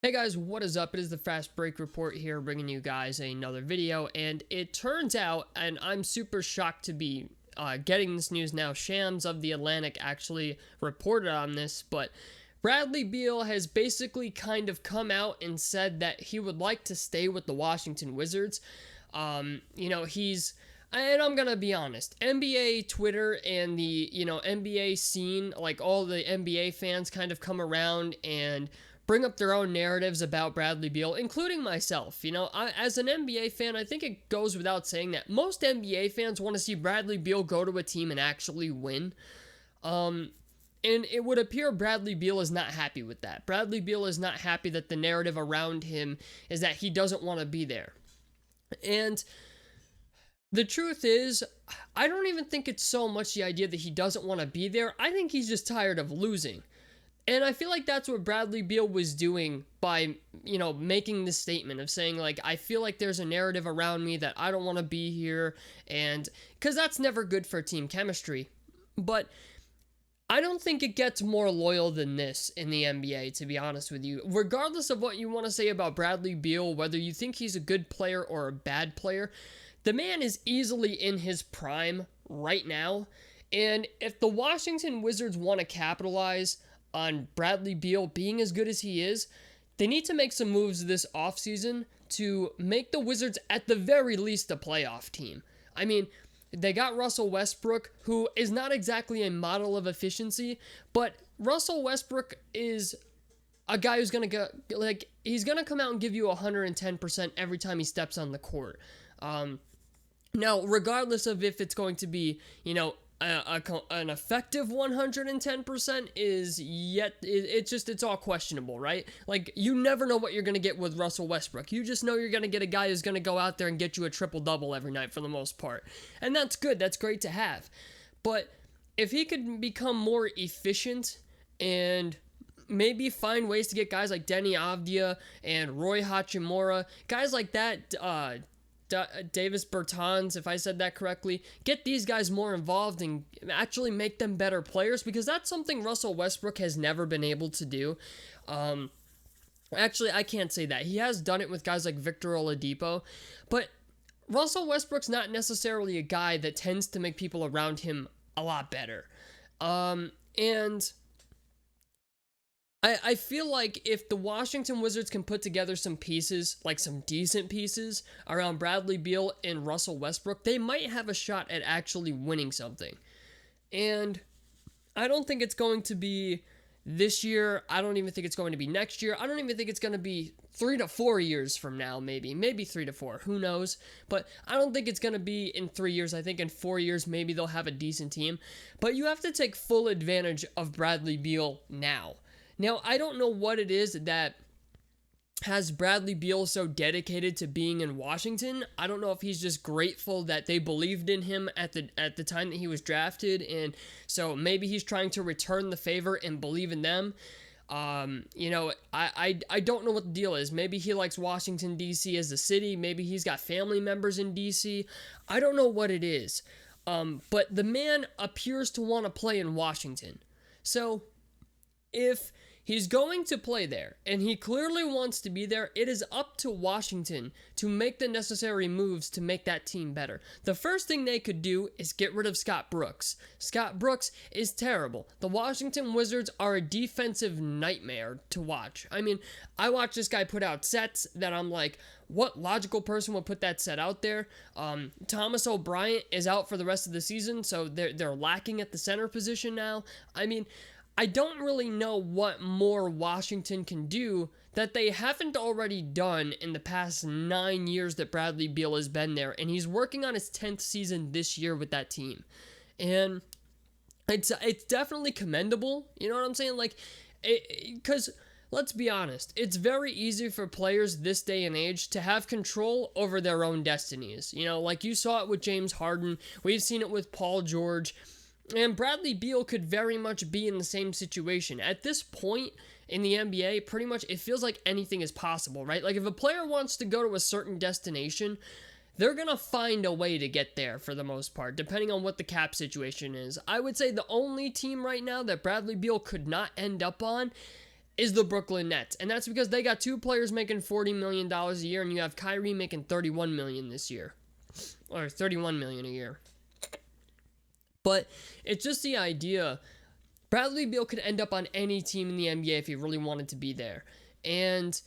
Hey guys, what is up? It is the Fast Break Report here, bringing you guys another video, and it turns out, and I'm super shocked to be getting this news now, Shams of The Atlantic actually reported on this, but Bradley Beal has basically kind of come out and said that he would like to stay with the Washington Wizards. And I'm gonna be honest, NBA Twitter and the, NBA scene, like all the NBA fans kind of come around and bring up their own narratives about Bradley Beal, including myself. As an NBA fan, I think it goes without saying that most NBA fans want to see Bradley Beal go to a team and actually win. And it would appear Bradley Beal is not happy with that. Bradley Beal is not happy that the narrative around him is that he doesn't want to be there. And the truth is, I don't even think it's so much the idea that he doesn't want to be there. I think he's just tired of losing. And I feel like that's what Bradley Beal was doing by, making this statement of saying, like, I feel like there's a narrative around me that I don't want to be here, and because that's never good for team chemistry. But I don't think it gets more loyal than this in the NBA, to be honest with you. Regardless of what you want to say about Bradley Beal, whether you think he's a good player or a bad player, the man is easily in his prime right now. And if the Washington Wizards want to capitalize on Bradley Beal being as good as he is, they need to make some moves this offseason to make the Wizards at the very least a playoff team. I mean, they got Russell Westbrook, who is not exactly a model of efficiency, but Russell Westbrook is a guy who's going to go, he's going to come out and give you 110% every time he steps on the court. Now, regardless of if it's going to be, an effective 110% it's all questionable, right? Like, you never know what you're going to get with Russell Westbrook. You just know you're going to get a guy who's going to go out there and get you a triple-double every night for the most part. And that's good. That's great to have. But if he could become more efficient and maybe find ways to get guys like Denny Avdia and Roy Hachimura, guys like that, Davis Bertans, if I said that correctly, get these guys more involved and actually make them better players, because that's something Russell Westbrook has never been able to do. Actually, I can't say that. He has done it with guys like Victor Oladipo, but Russell Westbrook's not necessarily a guy that tends to make people around him a lot better. And I feel like if the Washington Wizards can put together some pieces, like some decent pieces, around Bradley Beal and Russell Westbrook, they might have a shot at actually winning something. And I don't think it's going to be this year. I don't even think it's going to be next year. I don't even think it's going to be 3 to 4 years from now, maybe 3 to 4, who knows? But I don't think it's going to be in 3 years. I think in 4 years, maybe they'll have a decent team. But you have to take full advantage of Bradley Beal now. Now, I don't know what it is that has Bradley Beal so dedicated to being in Washington. I don't know if he's just grateful that they believed in him at the time that he was drafted, and so maybe he's trying to return the favor and believe in them. I don't know what the deal is. Maybe he likes Washington, D.C. as a city. Maybe he's got family members in D.C. I don't know what it is. But the man appears to want to play in Washington. So if he's going to play there, and he clearly wants to be there, it is up to Washington to make the necessary moves to make that team better. The first thing they could do is get rid of Scott Brooks. Scott Brooks is terrible. The Washington Wizards are a defensive nightmare to watch. I mean, I watch this guy put out sets that I'm like, what logical person would put that set out there? Thomas O'Brien is out for the rest of the season, so they're lacking at the center position now. I mean, I don't really know what more Washington can do that they haven't already done in the past 9 years that Bradley Beal has been there, and he's working on his 10th season this year with that team. And it's definitely commendable, you know what I'm saying? Like, because let's be honest, it's very easy for players this day and age to have control over their own destinies. Like you saw it with James Harden, we've seen it with Paul George, and Bradley Beal could very much be in the same situation. At this point in the NBA, pretty much it feels like anything is possible, right? Like if a player wants to go to a certain destination, they're going to find a way to get there for the most part, depending on what the cap situation is. I would say the only team right now that Bradley Beal could not end up on is the Brooklyn Nets. And that's because they got two players making $40 million a year, and you have Kyrie making $31 million this year. Or $31 million a year. But it's just the idea. Bradley Beal could end up on any team in the NBA if he really wanted to be there. And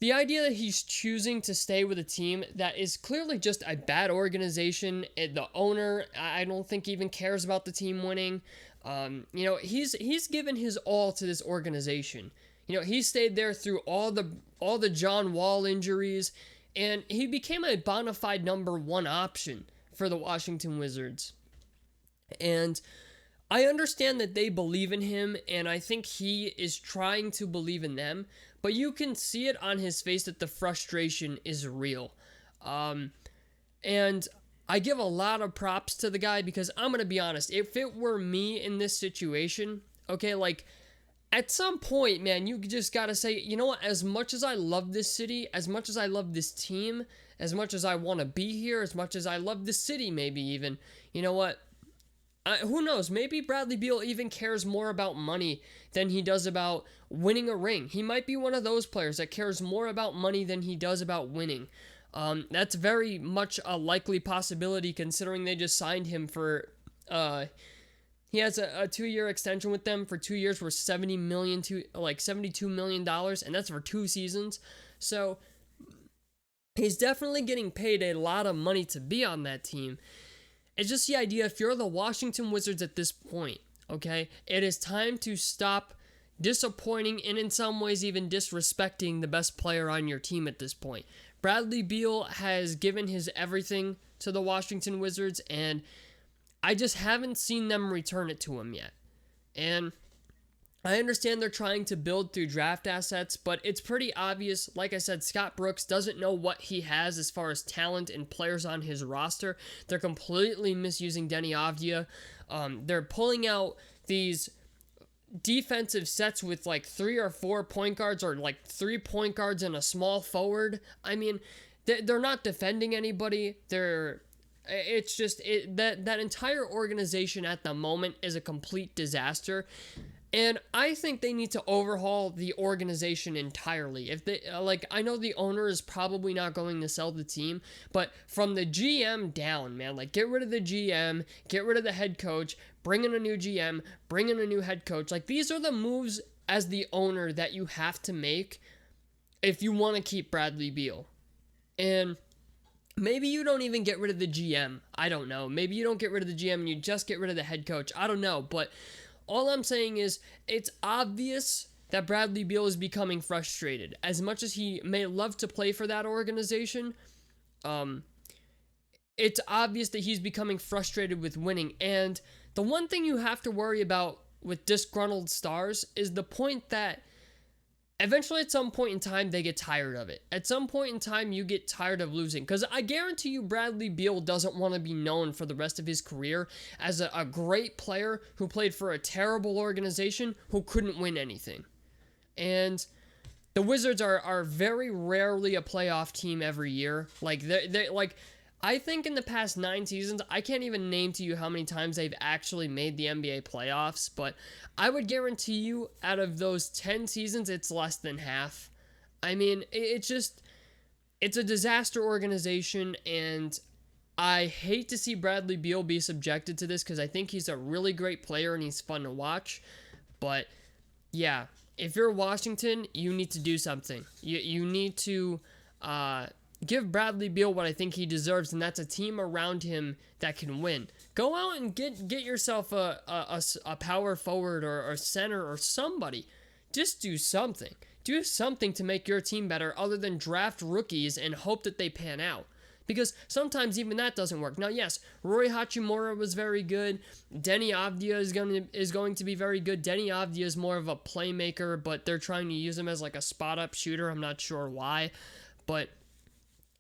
the idea that he's choosing to stay with a team that is clearly just a bad organization, the owner, I don't think even cares about the team winning. He's given his all to this organization. He stayed there through all the John Wall injuries, and he became a bona fide number one option for the Washington Wizards. And I understand that they believe in him, and I think he is trying to believe in them, but you can see it on his face that the frustration is real. And I give a lot of props to the guy because I'm going to be honest, if it were me in this situation, okay, like, at some point, man, you just got to say, you know what, as much as I love this city, as much as I love this team, as much as I want to be here, as much as I love this city maybe even, you know what, who knows, maybe Bradley Beal even cares more about money than he does about winning a ring. He might be one of those players that cares more about money than he does about winning. That's very much a likely possibility considering they just signed him for, he has a 2-year extension with them for 2 years worth $72 million, and that's for 2 seasons. So he's definitely getting paid a lot of money to be on that team. It's just the idea, if you're the Washington Wizards at this point, okay, it is time to stop disappointing and in some ways even disrespecting the best player on your team at this point. Bradley Beal has given his everything to the Washington Wizards, and I just haven't seen them return it to him yet. And I understand they're trying to build through draft assets, but it's pretty obvious, like I said, Scott Brooks doesn't know what he has as far as talent and players on his roster. They're completely misusing Denny Avdia. They're pulling out these defensive sets with like 3 or 4 point guards or like 3 point guards and a small forward. I mean, they're not defending anybody. It's just that entire organization at the moment is a complete disaster. And I think they need to overhaul the organization entirely. If they I know the owner is probably not going to sell the team, but from the GM down, man, like, get rid of the GM, get rid of the head coach, bring in a new GM, bring in a new head coach. Like, these are the moves as the owner that you have to make if you want to keep Bradley Beal. And maybe you don't even get rid of the GM. I don't know. Maybe you don't get rid of the GM and you just get rid of the head coach. I don't know, but all I'm saying is it's obvious that Bradley Beal is becoming frustrated. As much as he may love to play for that organization, it's obvious that he's becoming frustrated with winning. And the one thing you have to worry about with disgruntled stars is the point that eventually at some point in time they get tired of it. At some point in time you get tired of losing. Because I guarantee you Bradley Beal doesn't want to be known for the rest of his career as a great player who played for a terrible organization who couldn't win anything. And the Wizards are very rarely a playoff team every year. Like, they I think in the past 9 seasons, I can't even name to you how many times they've actually made the NBA playoffs, but I would guarantee you out of those 10 seasons, it's less than half. I mean, it's a disaster organization, and I hate to see Bradley Beal be subjected to this because I think he's a really great player and he's fun to watch, but yeah, if you're Washington, you need to do something. You need to give Bradley Beal what I think he deserves, and that's a team around him that can win. Go out and get yourself a power forward or a center or somebody. Just do something. Do something to make your team better other than draft rookies and hope that they pan out. Because sometimes even that doesn't work. Now, yes, Roy Hachimura was very good. Denny Avdia is going to be very good. Denny Avdia is more of a playmaker, but they're trying to use him as like a spot-up shooter. I'm not sure why. But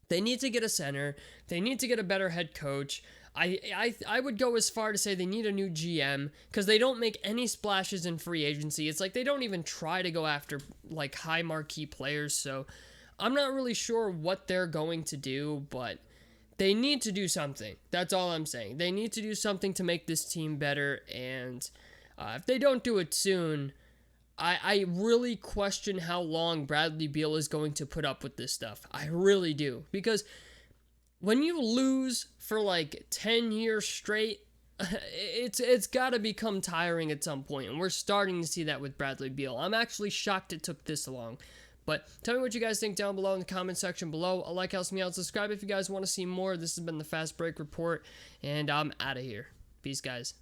they need to get a center. They need to get a better head coach. I would go as far to say they need a new GM because they don't make any splashes in free agency. It's like they don't even try to go after like high marquee players. So I'm not really sure what they're going to do, but they need to do something. That's all I'm saying. They need to do something to make this team better. And if they don't do it soon, I really question how long Bradley Beal is going to put up with this stuff. I really do. Because when you lose for like 10 years straight, it's got to become tiring at some point, and we're starting to see that with Bradley Beal. I'm actually shocked it took this long. But tell me what you guys think down below in the comment section below. A like helps me out. Subscribe if you guys want to see more. This has been the Fast Break Report, and I'm out of here. Peace, guys.